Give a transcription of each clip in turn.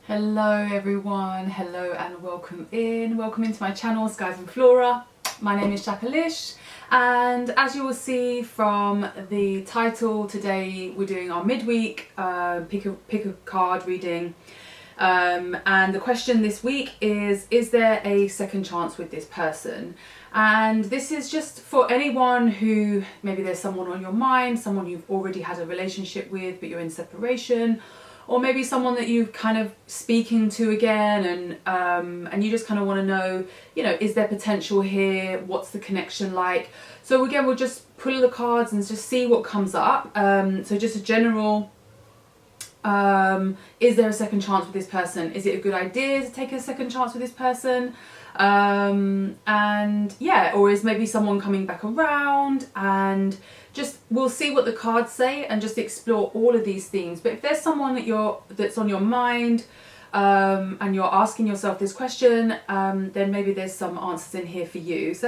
Hello everyone, hello and welcome into my channel Skies and Flora. My name is Chapelish, and as you will see from the title, today we're doing our midweek pick a card reading, and the question this week is there a second chance with this person? And this is just for anyone who, maybe there's someone on your mind, someone you've already had a relationship with but you're in separation, or maybe someone that you're kind of speaking to again, and you just kind of want to know, is there potential here? What's the connection like? So again, we'll just pull the cards and just see what comes up. So just a general, is there a second chance with this person? Is it a good idea to take a second chance with this person? And yeah, or is maybe someone coming back around? And just we'll see what the cards say and just explore all of these themes. But if there's someone that's on your mind, and you're asking yourself this question, then maybe there's some answers in here for you. So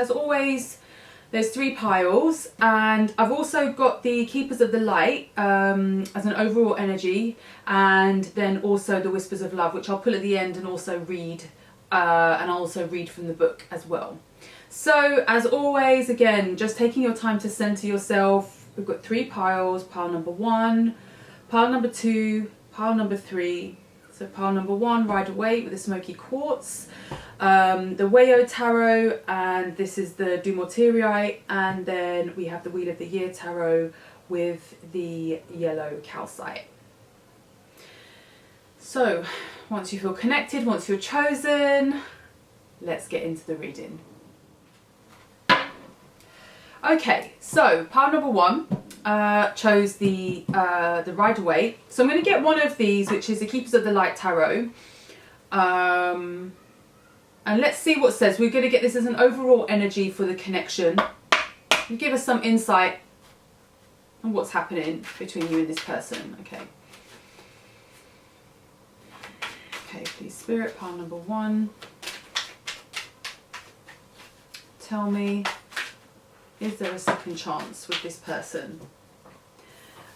there's 3 piles, and I've also got the Keepers of the Light as an overall energy, and then also the Whispers of Love, which I'll put at the end and also read, and I'll also read from the book as well. So as always, again, just taking your time to center yourself. We've got 3 piles: pile number 1, pile number 2, pile number 3. So pile number 1, Waite with the Smokey Quartz, the Weiyo Tarot, and this is the Dumortierite, and then we have the Wheel of the Year Tarot with the yellow Calcite. So once you feel connected, once you're chosen, let's get into the reading. Okay, so pile number 1 chose the Rider-Waite. So I'm going to get one of these, which is the Keepers of the Light Tarot. And let's see what it says. We're going to get this as an overall energy for the connection. And give us some insight on what's happening between you and this person. Okay. Okay, please, Spirit, pile number 1. Tell me, is there a second chance with this person?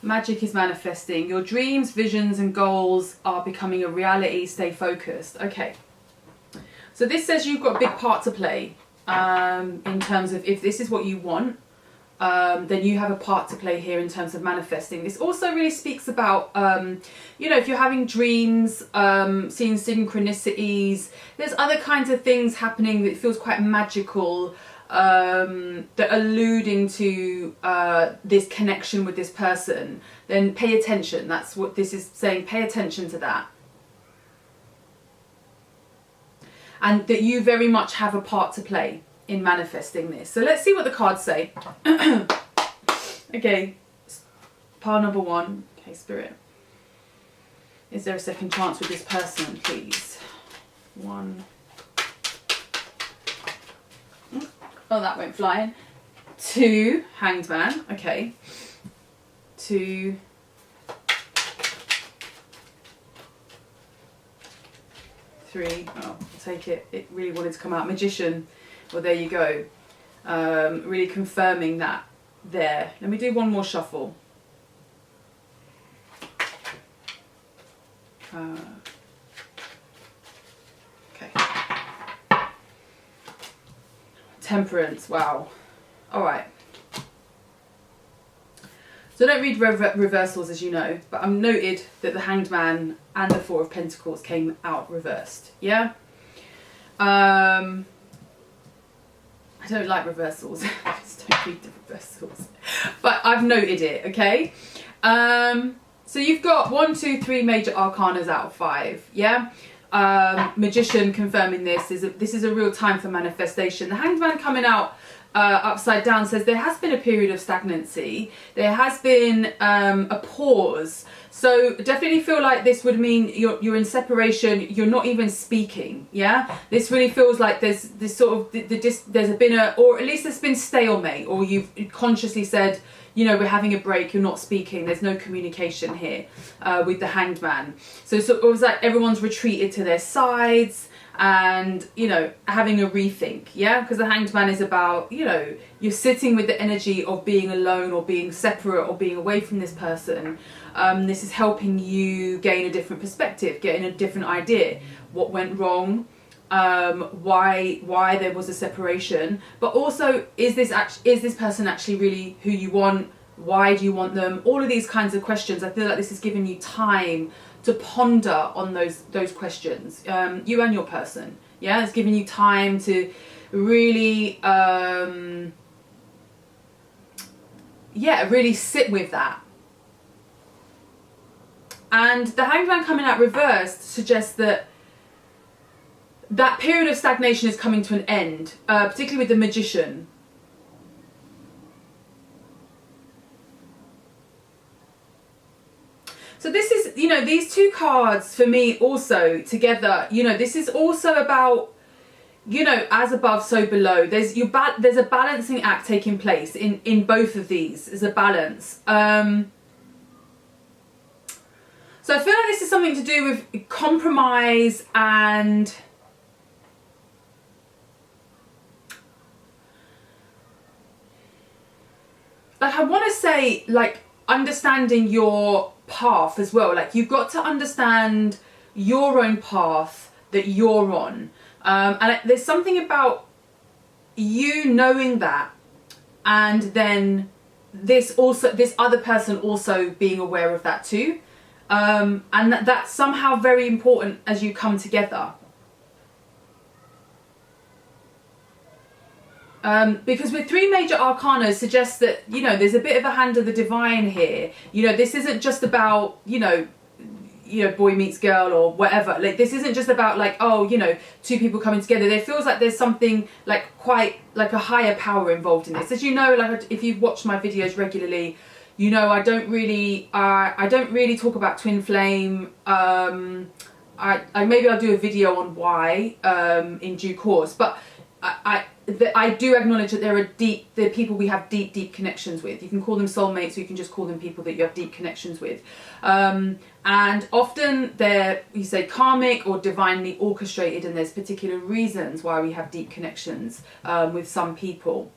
Magic is manifesting. Your dreams, visions and goals are becoming a reality. Stay focused. Okay. So this says you've got a big part to play in terms of, if this is what you want, then you have a part to play here in terms of manifesting. This also really speaks about, if you're having dreams, seeing synchronicities, there's other kinds of things happening that feels quite magical, that alluding to this connection with this person, then pay attention. That's what this is saying. Pay attention to that. And that you very much have a part to play in manifesting this. So let's see what the cards say. Okay, pile number 1. Okay, Spirit. Is there a second chance with this person, please? 1. Oh, that went flying. 2, Hanged Man. Okay. 2. 3. Oh, I'll take it. It really wanted to come out. Magician. Well, there you go. Really confirming that there. Let me do one more shuffle. Okay. Temperance. Wow. All right. So I don't read reversals, as you know, but I'm noted that the Hanged Man and the 4 of Pentacles came out reversed. Yeah. I don't like reversals. I just don't read the reversals. But I've noted it, okay? So you've got 1, 2, 3 major arcanas out of 5, yeah? Magician confirming this is a real time for manifestation. The Hanged Man coming out upside down says there has been a period of stagnancy. There has been a pause. So definitely feel like this would mean you're in separation. You're not even speaking. Yeah, this really feels like there's this sort of there's been or at least there's been stalemate, or you've consciously said, we're having a break. You're not speaking. There's no communication here with the Hanged Man. So it was like everyone's retreated to their sides. and, you know, having a rethink. Yeah, because the Hanged Man is about, you know, you're sitting with the energy of being alone or being separate or being away from this person. This is helping you gain a different perspective, getting a different idea, what went wrong, why there was a separation, but also is this person actually really who you want? Why do you want them? All of these kinds of questions. I feel like this is giving you time to ponder on those questions, you and your person. Yeah, it's giving you time to really really sit with that. And the Hanged Man coming out reversed suggests that that period of stagnation is coming to an end, particularly with the Magician. So this is, you know, these two cards for me also together, you know, this is also about, you know, as above, so below. There's a balancing act taking place in both of these. There's a balance. So I feel like this is something to do with compromise and like, I want to say, like, understanding your path as well. Like, you've got to understand your own path that you're on. And there's something about you knowing that, and then this other person also being aware of that too. And that's somehow very important as you come together. Because with three major arcana suggests that, you know, there's a bit of a hand of the divine here. You know, this isn't just about, you know, boy meets girl or whatever. Like, this isn't just about, like, oh, you know, two people coming together. There feels like there's something like quite like a higher power involved in this. As you know, like, if you've watched my videos regularly, you know, I don't really talk about twin flame. Maybe I'll do a video on why in due course, but I do acknowledge that there are people we have deep connections with. You can call them soulmates, or you can just call them people that you have deep connections with. And often they're, you say, karmic or divinely orchestrated, and there's particular reasons why we have deep connections with some people.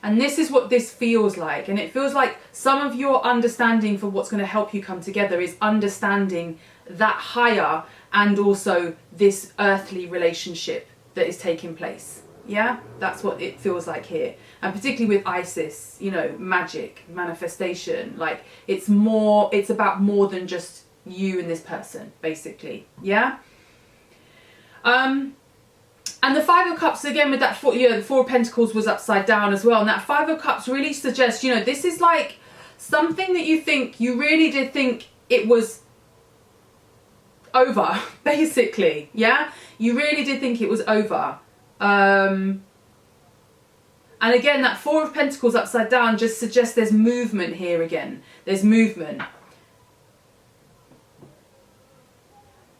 And this is what this feels like. And it feels like some of your understanding for what's going to help you come together is understanding that higher and also this earthly relationship that is taking place. Yeah, that's what it feels like here. And particularly with Isis, you know, magic, manifestation, like it's about more than just you and this person, basically. Yeah. And the Five of Cups, again, with that the Four of Pentacles was upside down as well. And that Five of Cups really suggests, you know, this is like something that you really did think it was over, basically. Yeah, you really did think it was over. And again, that Four of Pentacles upside down just suggests there's movement here again. There's movement.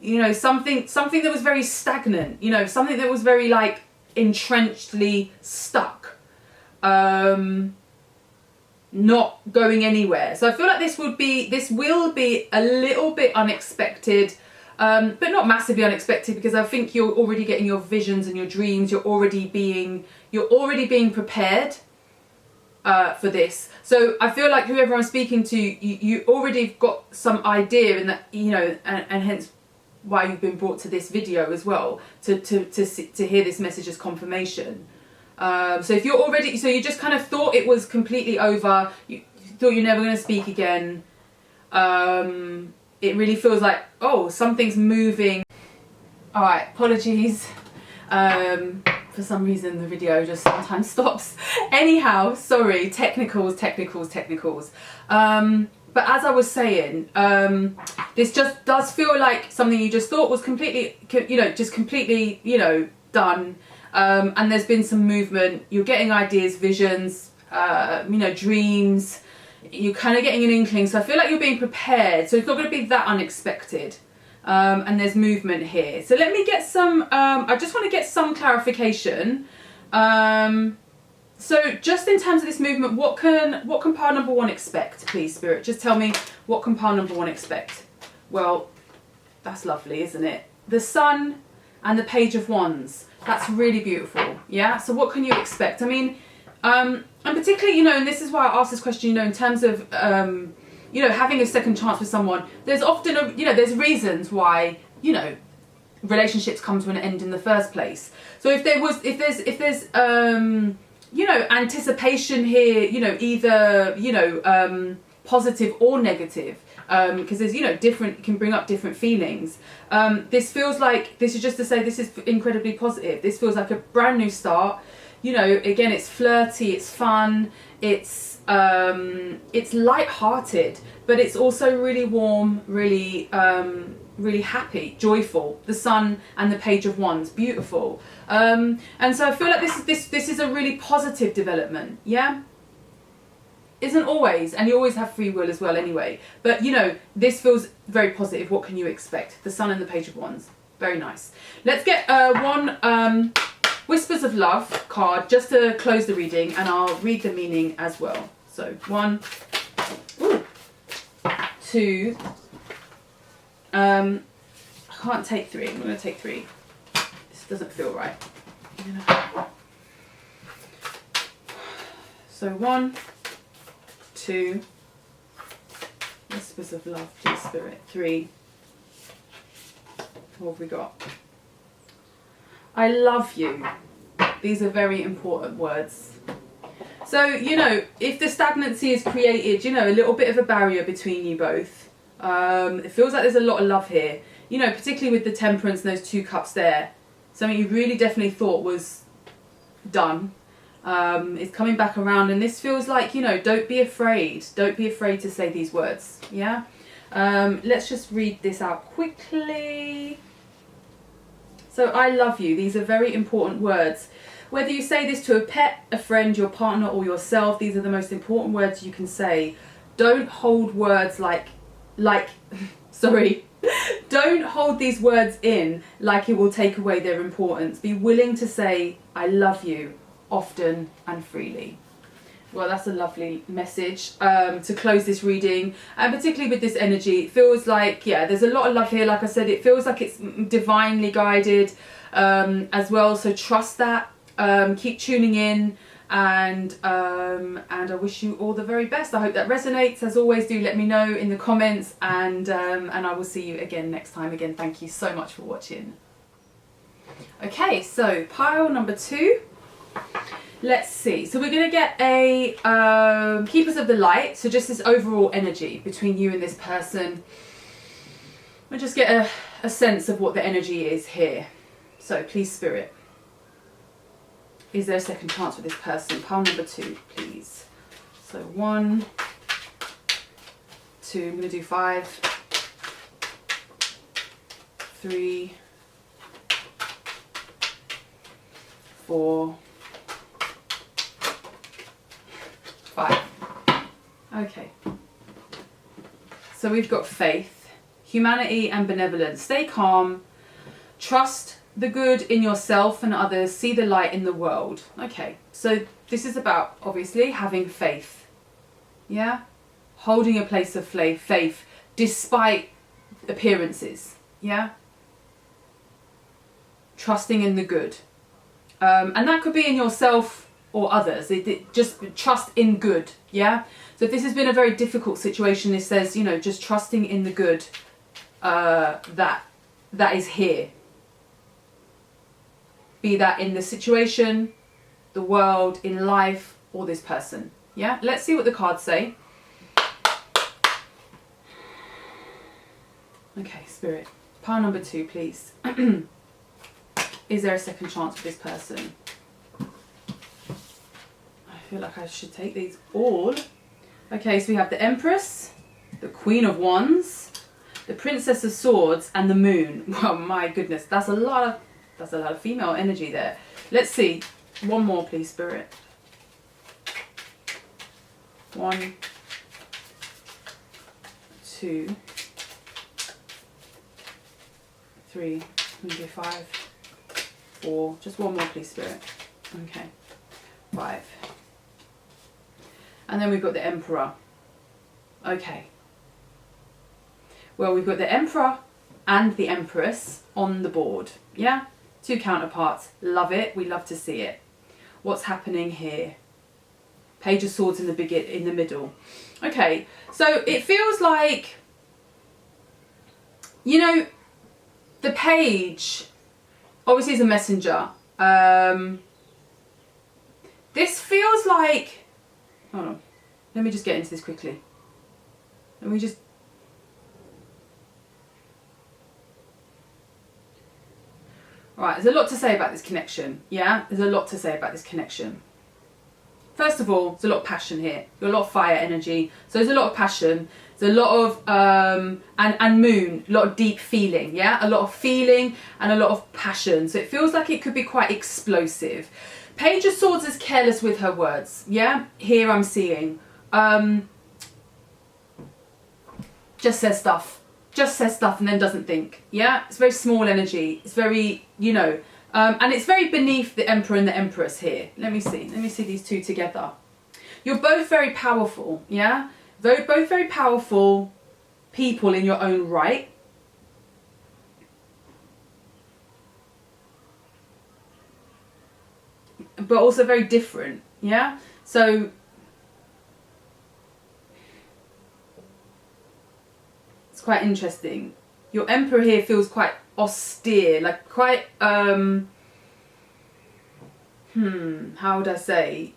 You know, something that was very stagnant, you know, something that was very like entrenchedly stuck, not going anywhere. So I feel like this will be a little bit unexpected, but not massively unexpected, because I think you're already getting your visions and your dreams. You're already being prepared for this. So I feel like whoever I'm speaking to, you already got some idea, and that, you know, and hence why you've been brought to this video as well, to hear this message as confirmation. So if you're already, so you just kind of thought it was completely over, you thought you're never going to speak again, it really feels like, oh, something's moving. All right, apologies. For some reason the video just sometimes stops. Anyhow, sorry, technicals. But as I was saying, this just does feel like something you just thought was completely, you know, done. And there's been some movement. You're getting ideas, visions, you know, dreams. You're kind of getting an inkling. So I feel like you're being prepared. So it's not going to be that unexpected. And there's movement here. So let me get some, I just want to get some clarification. So just in terms of this movement, what can pile number one expect, please, Spirit? Just tell me, what can pile number one expect? Well, that's lovely, isn't it? The Sun, and the Page of Wands. That's really beautiful. Yeah. So what can you expect? I mean, and particularly, you know, and this is why I asked this question, you know, in terms of, you know, having a second chance with someone, there's often, you know, there's reasons why, you know, relationships come to an end in the first place. So if there's you know, anticipation here, you know, either, you know, positive or negative, because there's, you know, different, can bring up different feelings. This feels like, this is just to say this is incredibly positive. This feels like a brand new start. You know, again, it's flirty, it's fun, it's light-hearted, but it's also really warm, really really happy, joyful. The Sun and the Page of Wands, beautiful. And so I feel like this is a really positive development. Yeah, isn't always, and you always have free will as well anyway, but you know, this feels very positive. What can you expect? The Sun and the Page of Wands, very nice. Let's get one Whispers of Love card just to close the reading, and I'll read the meaning as well. So 1, 2, I can't take 3. I'm going to take 3. This doesn't feel right. So 1, 2, Whispers of Love, please Spirit. 3. What have we got? I love you. These are very important words. So, you know, if the stagnancy is created, you know, a little bit of a barrier between you both, it feels like there's a lot of love here. You know, particularly with the Temperance and those 2 cups there. Something you really definitely thought was done. Is coming back around, and this feels like, you know, don't be afraid. Don't be afraid to say these words. Yeah? Let's just read this out quickly. So, I love you. These are very important words. Whether you say this to a pet, a friend, your partner, or yourself, these are the most important words you can say. Don't hold words sorry. Don't hold these words in like it will take away their importance. Be willing to say, I love you, often and freely. Well, that's a lovely message to close this reading, and particularly with this energy, it feels like, yeah, there's a lot of love here. Like I said, it feels like it's divinely guided as well, so trust that. Keep tuning in, and I wish you all the very best. I hope that resonates. As always, do let me know in the comments, and I will see you again next time. Again, thank you so much for watching. Okay, so pile number 2. Let's see. So we're going to get a Keepers of the Light. So just this overall energy between you and this person. We'll just get a sense of what the energy is here. So please, Spirit. Is there a second chance for this person? Pile number 2, please. So 1, 2, I'm going to do 5, 3, 4, 5. Okay. So we've got faith, humanity and benevolence. Stay calm, trust the good in yourself and others, see the light in the world. Okay, so this is about, obviously, having faith. Yeah? Holding a place of faith despite appearances. Yeah? Trusting in the good. And that could be in yourself or others. Just trust in good. Yeah? So if this has been a very difficult situation, it says, you know, just trusting in the good that is here. Be that in the situation, the world, in life, or this person. Yeah? Let's see what the cards say. Okay, Spirit. Pile number 2, please. Is there a second chance for this person? I feel like I should take these all. Okay, so we have the Empress, the Queen of Wands, the Princess of Swords, and the Moon. Oh my goodness, that's a lot of female energy there. Let's see. One more, please, Spirit. 1, 2, 3, maybe 5, 4. Just one more, please, Spirit. Okay. 5. And then we've got the Emperor. Okay. Well, we've got the Emperor and the Empress on the board. Yeah, two counterparts. Love it. We love to see it. What's happening here? Page of Swords in the middle. Okay, so it feels like, you know, the page obviously is a messenger. This feels like, hold on, let me just get into this quickly. Let me just, right, there's a lot to say about this connection. Yeah, there's a lot to say about this connection. First of all, there's a lot of passion here. There's a lot of fire energy. So there's a lot of passion. There's a lot of, and moon, a lot of deep feeling, yeah? A lot of feeling and a lot of passion. So it feels like it could be quite explosive. Page of Swords is careless with her words, yeah? Here I'm seeing. Just says stuff. Just says stuff and then doesn't think, yeah? It's very small energy. It's very, you know, and it's very beneath the Emperor and the Empress here. Let me see these two together. You're both very powerful, yeah? Both very powerful people in your own right. But also very different, yeah? So it's quite interesting. Your Emperor here feels quite austere, like quite, how would I say?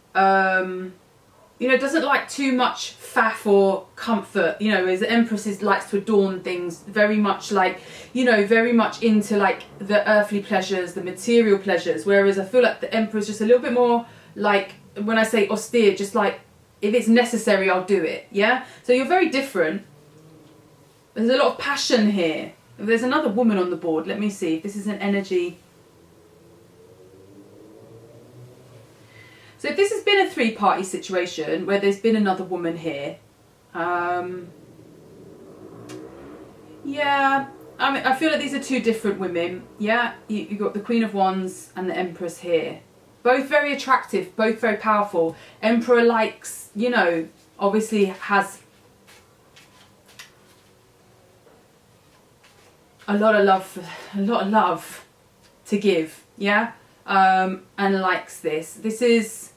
You know, doesn't like too much faff or comfort, you know, as the Empress likes to adorn things, very much like, you know, very much into like the earthly pleasures, the material pleasures, whereas I feel like the Emperor is just a little bit more like, when I say austere, just like, if it's necessary, I'll do it, yeah? So you're very different. There's a lot of passion here. There's another woman on the board. Let me see if this is an energy. So if this has been a three-party situation where there's been another woman here, yeah, I mean, I feel like these are two different women. Yeah, you've got the Queen of Wands and the Empress here. Both very attractive, both very powerful. Emperor likes, you know, obviously has a lot of love to give, yeah, and likes this. This is,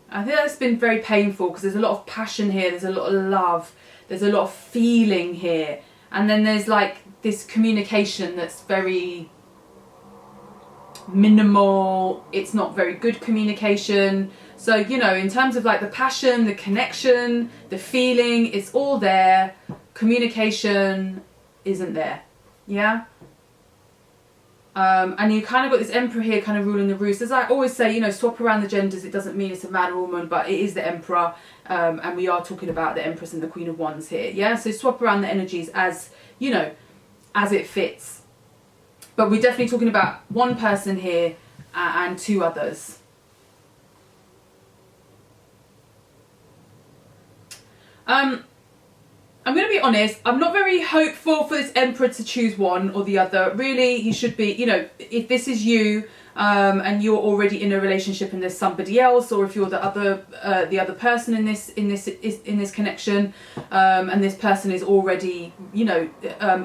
I think that's been very painful because there's a lot of passion here, there's a lot of love, there's a lot of feeling here, and then there's like this communication that's very minimal, it's not very good communication. So, you know, in terms of like the passion, the connection, the feeling, it's all there. Communication isn't there, yeah? And you kind of got this Emperor here kind of ruling the roost. As I always say, you know, swap around the genders. It doesn't mean it's a man or woman, but it is the Emperor. And we are talking about the Empress and the Queen of Wands here, yeah? So swap around the energies as, you know, as it fits. But we're definitely talking about one person here and two others. I'm going to be honest, I'm not very hopeful for this Emperor to choose one or the other. Really, he should be, you know, if this is you and you're already in a relationship and there's somebody else, or if you're the other person in this connection, and this person is already, you know,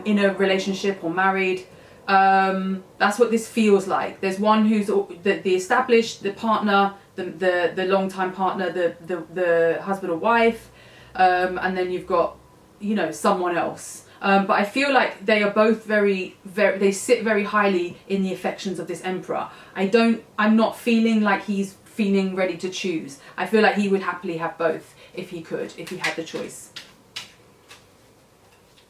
in a relationship or married, that's what this feels like. There's one who's the established, the partner, the long-time partner, the husband or wife, and then you've got, you know, someone else. But I feel like they are both very, they sit very highly in the affections of this Emperor. I'm not feeling like he's feeling ready to choose. I feel like he would happily have both if he had the choice.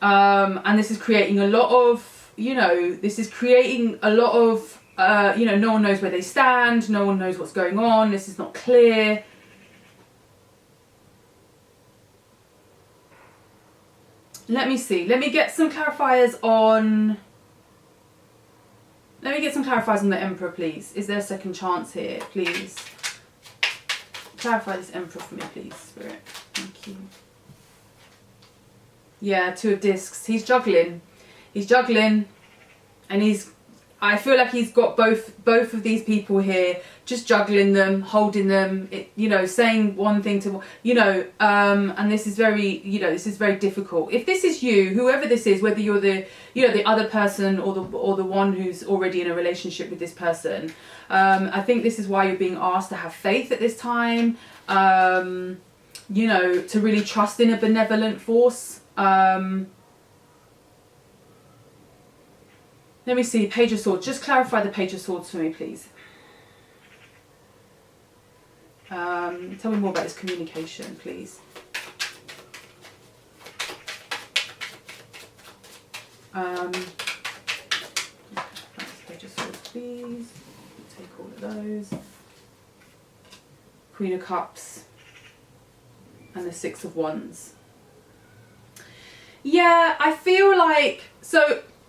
And this is creating a lot of, you know, you know, no one knows where they stand, no one knows what's going on, this is not clear. Let me see. Let me get some clarifiers on the Emperor, please. Is there a second chance here, please? Clarify this Emperor for me, please, Spirit. Thank you. Yeah, Two of Discs. He's juggling. And I feel like he's got both of these people here, just juggling them, holding them, you know, saying one thing to, you know, and this is very, you know, this is very difficult. If this is you, whoever this is, whether you're the, you know, the other person or the one who's already in a relationship with this person, I think this is why you're being asked to have faith at this time, you know, to really trust in a benevolent force. Let me see, Page of Swords. Just clarify the Page of Swords for me, please. Tell me more about this communication, please. Page of Swords, please. Take all of those. Queen of Cups. And the Six of Wands. Yeah, I feel like...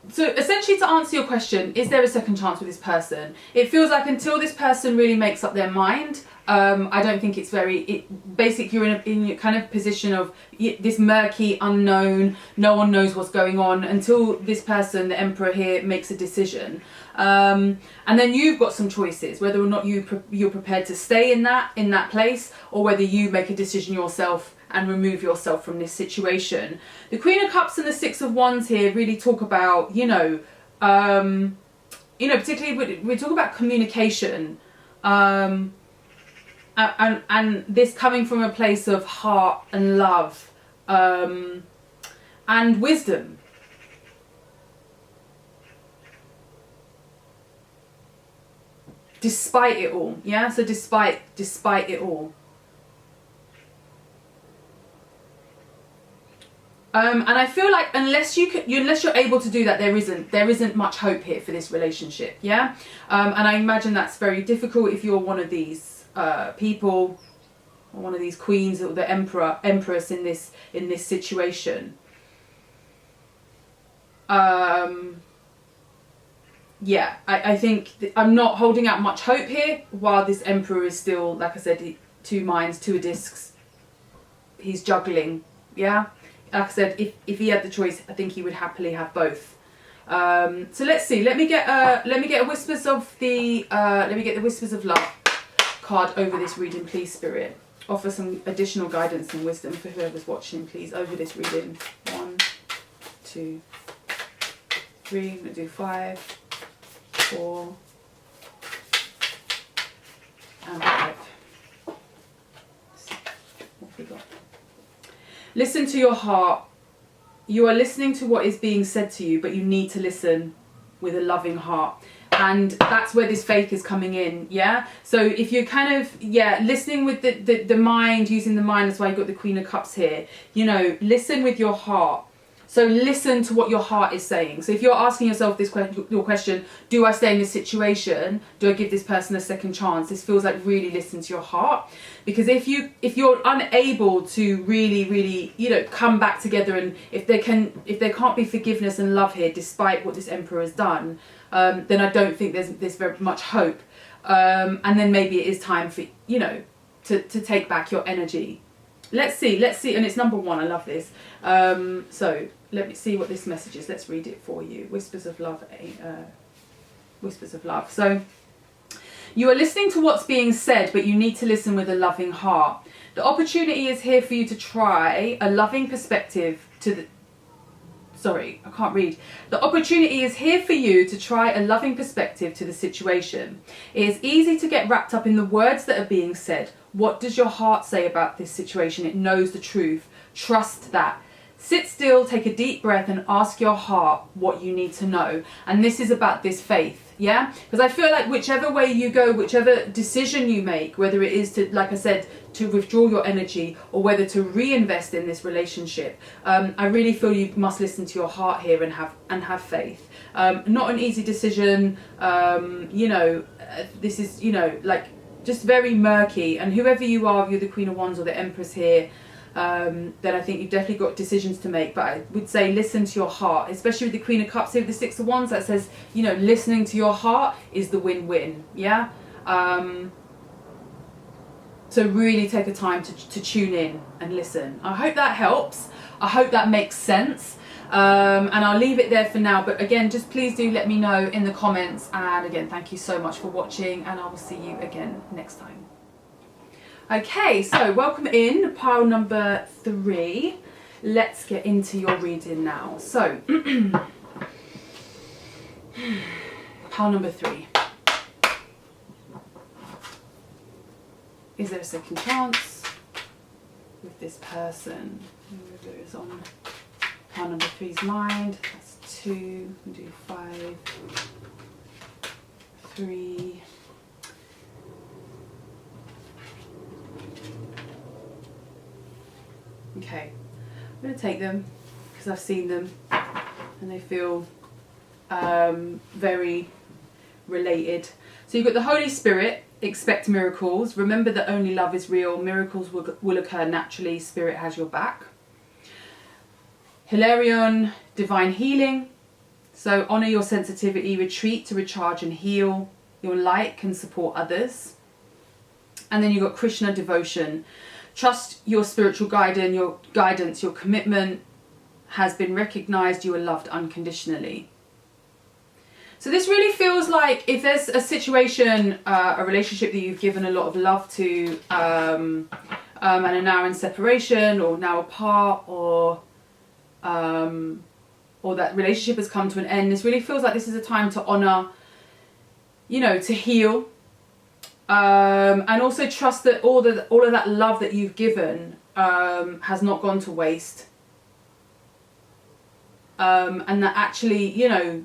So essentially, to answer your question, is there a second chance with this person? It feels like until this person really makes up their mind, I don't think it's very... basically, you're in a kind of position of this murky, unknown, no one knows what's going on until this person, the Emperor here, makes a decision. And then you've got some choices, whether or not you're prepared to stay in that place, or whether you make a decision yourself and remove yourself from this situation. The Queen of Cups and the Six of Wands here really talk about, you know, particularly we talk about communication, and this coming from a place of heart and love, and wisdom. Despite it all, yeah. So despite it all. And I feel like unless you're able to do that, there isn't much hope here for this relationship, yeah. And I imagine that's very difficult if you're one of these people, or one of these queens, or the empress in this situation. Yeah, I think I'm not holding out much hope here while this Emperor is still, like I said, two minds, two discs. He's juggling, yeah. Like I said, if he had the choice, I think he would happily have both. So let's see. Let me get the Whispers of Love card over this reading, please, Spirit. Offer some additional guidance and wisdom for whoever's watching, please, over this reading. 1, 2, 3. I'm gonna do 5, 4, and 5. What have we got? Listen to your heart. You are listening to what is being said to you, but you need to listen with a loving heart. And that's where this faith is coming in, yeah? So if you're kind of, listening with the mind, using the mind, that's why you've got the Queen of Cups here. You know, listen with your heart. So listen to what your heart is saying. So if you're asking yourself your question, do I stay in this situation? Do I give this person a second chance? This feels like really listen to your heart. Because if you're unable to really, you know, come back together, and if there can't be forgiveness and love here, despite what this Emperor has done, then I don't think there's very much hope. And then maybe it is time for, you know, to take back your energy. Let's see, and it's number 1. I love this. So let me see what this message is. Let's read it for you. Whispers of Love. Whispers of Love. So you are listening to what's being said, but you need to listen with a loving heart. The opportunity is here for you to try a loving perspective to the... Sorry, I can't read. The opportunity is here for you to try a loving perspective to the situation. It is easy to get wrapped up in the words that are being said. What does your heart say about this situation? It knows the truth. Trust that. Sit still, take a deep breath, and ask your heart what you need to know. And this is about this faith, yeah? Because I feel like whichever way you go, whichever decision you make, whether it is to, like I said, to withdraw your energy, or whether to reinvest in this relationship, I really feel you must listen to your heart here and have faith. Not an easy decision. You know, this is, you know, like just very murky. And whoever you are, if you're the Queen of Wands or the Empress here, then I think you've definitely got decisions to make. But I would say listen to your heart, especially with the Queen of Cups here with the Six of Wands. That says, you know, listening to your heart is the win-win, yeah? So really take a time to tune in and listen. I hope that helps. I hope that makes sense. And I'll leave it there for now, but again, just please do let me know in the comments, and again, thank you so much for watching, and I will see you again next time. Okay, so welcome in pile number 3. Let's get into your reading now. So pile number 3. Is there a second chance with this person? Whoever is on pile number 3's mind. That's 2. We'll do 5, 3. Okay, I'm going to take them because I've seen them and they feel very related. So you've got the Holy Spirit. Expect miracles. Remember that only love is real. Miracles will occur naturally. Spirit has your back. Hilarion, divine healing. So honour your sensitivity. Retreat to recharge and heal. Your light can support others. And then you've got Krishna, devotion. Trust your spiritual guidance. Your commitment has been recognised. You are loved unconditionally. So this really feels like if there's a situation, a relationship that you've given a lot of love to, and are now in separation or now apart, or that relationship has come to an end, this really feels like this is a time to honour, you know, to heal, and also trust that all of that love that you've given has not gone to waste, and that actually, you know,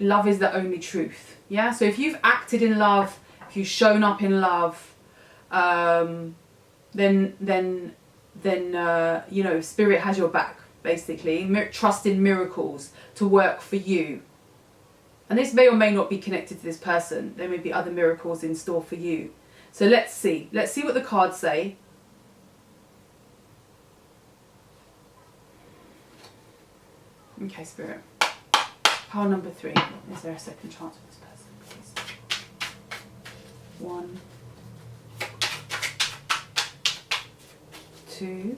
love is the only truth. Yeah, so if you've acted in love, if you've shown up in love, then you know, Spirit has your back, basically. Trust in miracles to work for you. And this may or may not be connected to this person. There may be other miracles in store for you. So let's see what the cards say. Okay, Spirit. Pile number 3. Is there a second chance for this person, please? 1, 2,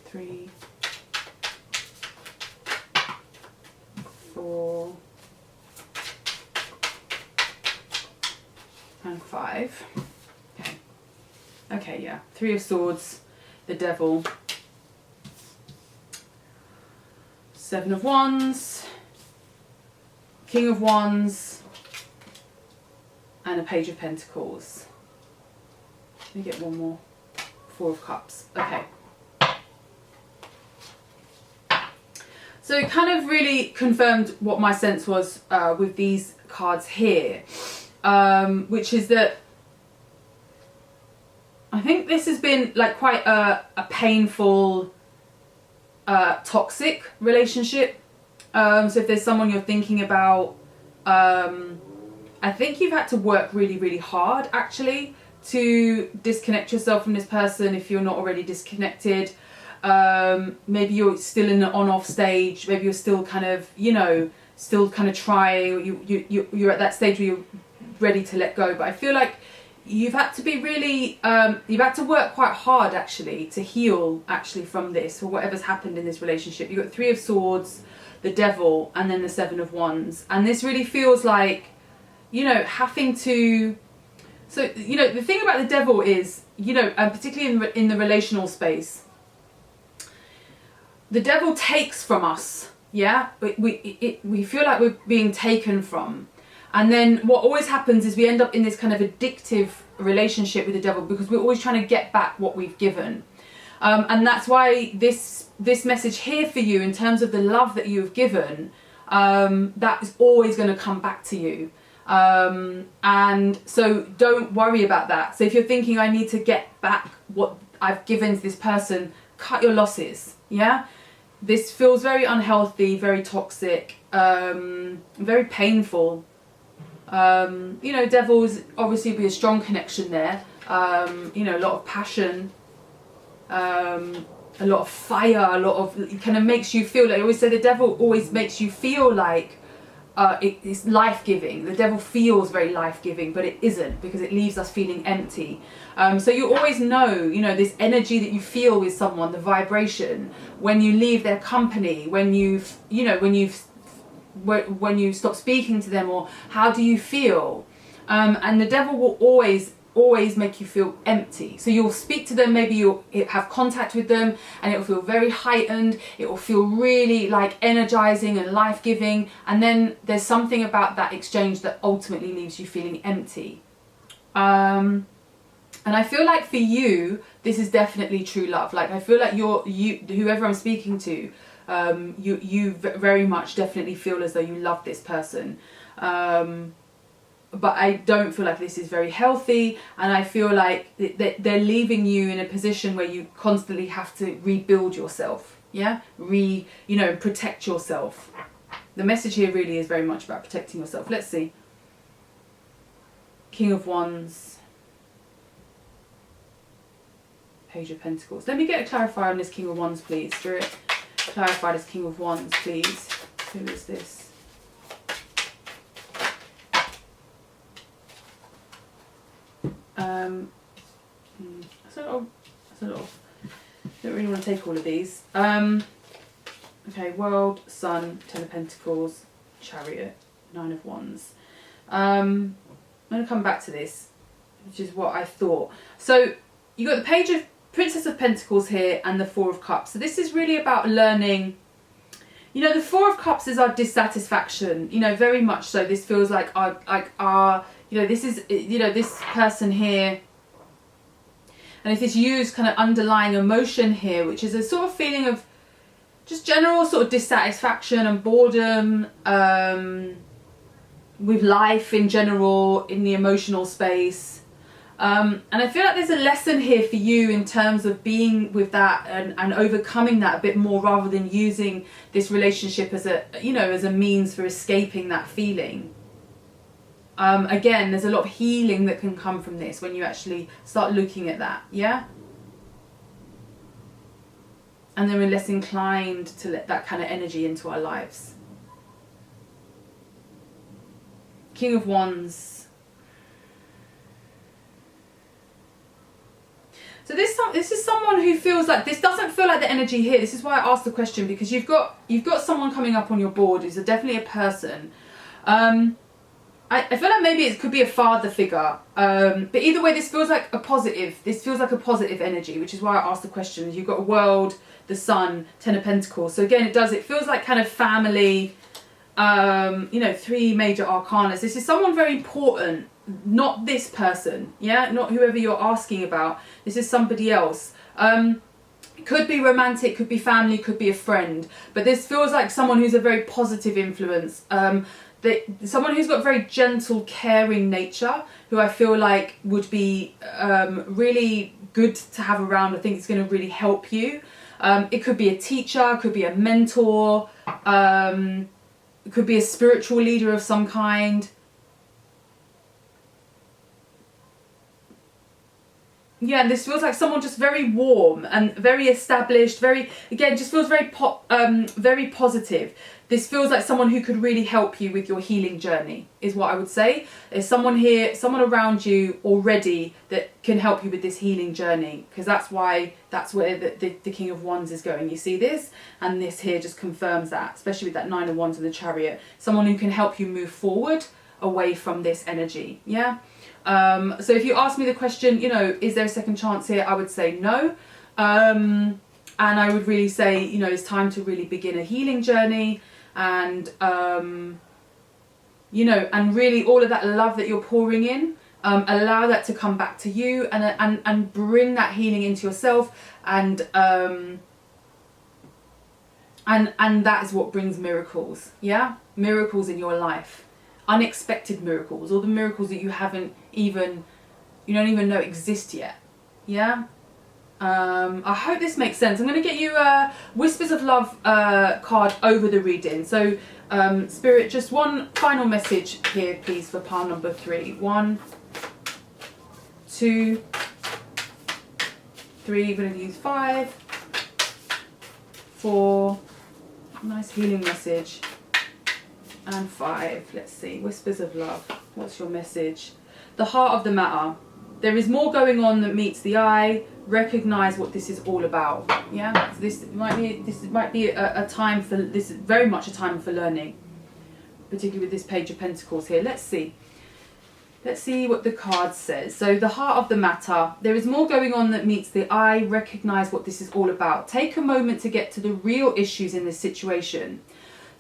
3, 4, and 5. Okay. Okay, yeah. 3 of Swords, the Devil. 7 of Wands, King of Wands, and a Page of Pentacles. Let me get one more. 4 of Cups. Okay. So it kind of really confirmed what my sense was with these cards here, which is that I think this has been like quite a painful, toxic relationship. So if there's someone you're thinking about, I think you've had to work really, really hard actually to disconnect yourself from this person if you're not already disconnected. Maybe you're still in the on-off stage. Maybe you're still kind of, you know, still kind of trying. You're at that stage where you're ready to let go. But I feel like you've had to be really, you've had to work quite hard actually to heal actually from this, or whatever's happened in this relationship. You've got 3 of Swords, the Devil, and then the 7 of Wands. And this really feels like, you know, having to, so, you know, the thing about the Devil is, you know, particularly in the relational space, the Devil takes from us, yeah? We feel like we're being taken from. And then what always happens is we end up in this kind of addictive relationship with the Devil because we're always trying to get back what we've given. And that's why this message here for you in terms of the love that you've given, that is always going to come back to you. And so don't worry about that. So if you're thinking I need to get back what I've given to this person, cut your losses, yeah? This feels very unhealthy, very toxic, very painful. You know, Devils obviously be a strong connection there. You know, a lot of passion, a lot of fire, a lot of, it kind of makes you feel like, I always say the Devil always makes you feel like it's life-giving. The devil feels very life-giving, but it isn't, because it leaves us feeling empty. So you always know, this energy that you feel with someone, the vibration, when you leave their company, when you stop speaking to them, or how do you feel? And the devil will always make you feel empty. So you'll speak to them, maybe you'll have contact with them, and it will feel very heightened. It will feel really like energizing and life-giving, and then there's something about that exchange that ultimately leaves you feeling empty. And I feel like for you, this is definitely true love. Like, I feel like whoever I'm speaking to, you very much definitely feel as though you love this person. But I don't feel like this is very healthy, and I feel like they're leaving you in a position where you constantly have to rebuild yourself, protect yourself. The message here really is very much about protecting yourself. Let's see. King of Wands, Page of Pentacles. Let me get a clarifier on this King of Wands, please. Spirit, clarify this King of Wands, please. Who is this? Don't really want to take all of these. Okay, World, Sun, Ten of Pentacles, Chariot, Nine of Wands. I'm going to come back to this, which is what I thought. So you got the Page of Princess of Pentacles here, and the Four of Cups. So this is really about learning. The Four of Cups is our dissatisfaction. Very much so. This feels like our this is, this person here. And if it's used kind of underlying emotion here, which is a sort of feeling of just general sort of dissatisfaction and boredom with life in general, in the emotional space. And I feel like there's a lesson here for you in terms of being with that and overcoming that a bit more, rather than using this relationship as a means for escaping that feeling. Again, there's a lot of healing that can come from this when you actually start looking at that, and then we're less inclined to let that kind of energy into our lives. King of Wands. So this is someone who feels like, this doesn't feel like the energy here. This is why I asked the question, because you've got someone coming up on your board who's definitely a person. I feel like maybe it could be a father figure, but either way, this feels like a positive. This feels like a positive energy, which is why I asked the question. You've got a World, the Sun, Ten of Pentacles. So again, it feels like kind of family. Three major arcanas. This is someone very important, not this person, not whoever you're asking about. This is somebody else. Could be romantic, could be family, could be a friend, but this feels like someone who's a very positive influence. Someone who's got a very gentle, caring nature, who I feel like would be really good to have around. I think it's going to really help you. It could be a teacher, could be a mentor, it could be a spiritual leader of some kind. Yeah, and this feels like someone just very warm and very established, just feels very positive. This feels like someone who could really help you with your healing journey, is what I would say. There's someone here, someone around you already that can help you with this healing journey, because that's where the King of Wands is going. You see this? And this here just confirms that, especially with that Nine of Wands and the Chariot. Someone who can help you move forward away from this energy, So if you ask me the question, is there a second chance here? I would say no. And I would really say, it's time to really begin a healing journey, and, and really all of that love that you're pouring in, allow that to come back to you, and bring that healing into yourself, and that is what brings miracles, miracles in your life. Unexpected miracles, or the miracles that you don't even know exist yet. I hope this makes sense. I'm going to get you a Whispers of Love card over the reading. So Spirit, just one final message here please for pile number 3. 1, 2, 3. We're going to use 5, 4. Nice healing message. and 5. Let's see. Whispers of love. What's your message? The heart of the matter. There is more going on than meets the eye. Recognize what this is all about. Yeah, so this might be a time for, this is very much a time for learning, particularly with this Page of Pentacles here. Let's see what the card says. So the heart of the matter. There is more going on than meets the eye. Recognize what this is all about. Take a moment to get to the real issues in this situation.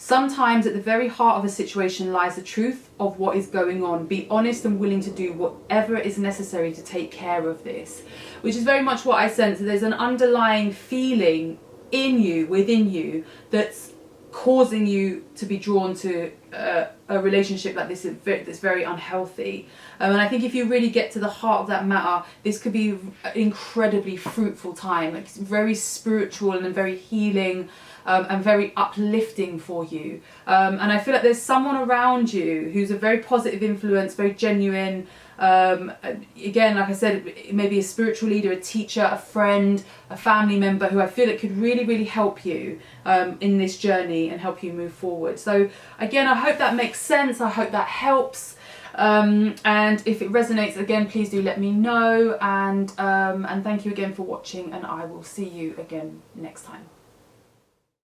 Sometimes at the very heart of a situation lies the truth of what is going on. Be honest and willing to do whatever is necessary to take care of this. Which is very much what I sense. There's an underlying feeling in you, within you, that's causing you to be drawn to a relationship like this that's very unhealthy. And I think if you really get to the heart of that matter, this could be an incredibly fruitful time. Like, it's very spiritual and very healing. And very uplifting for you. And I feel like there's someone around you who's a very positive influence, very genuine. Again, like I said, maybe a spiritual leader, a teacher, a friend, a family member who I feel it could really, really help you in this journey and help you move forward. So again, I hope that makes sense. I hope that helps. And if it resonates, again, please do let me know. And thank you again for watching, and I will see you again next time.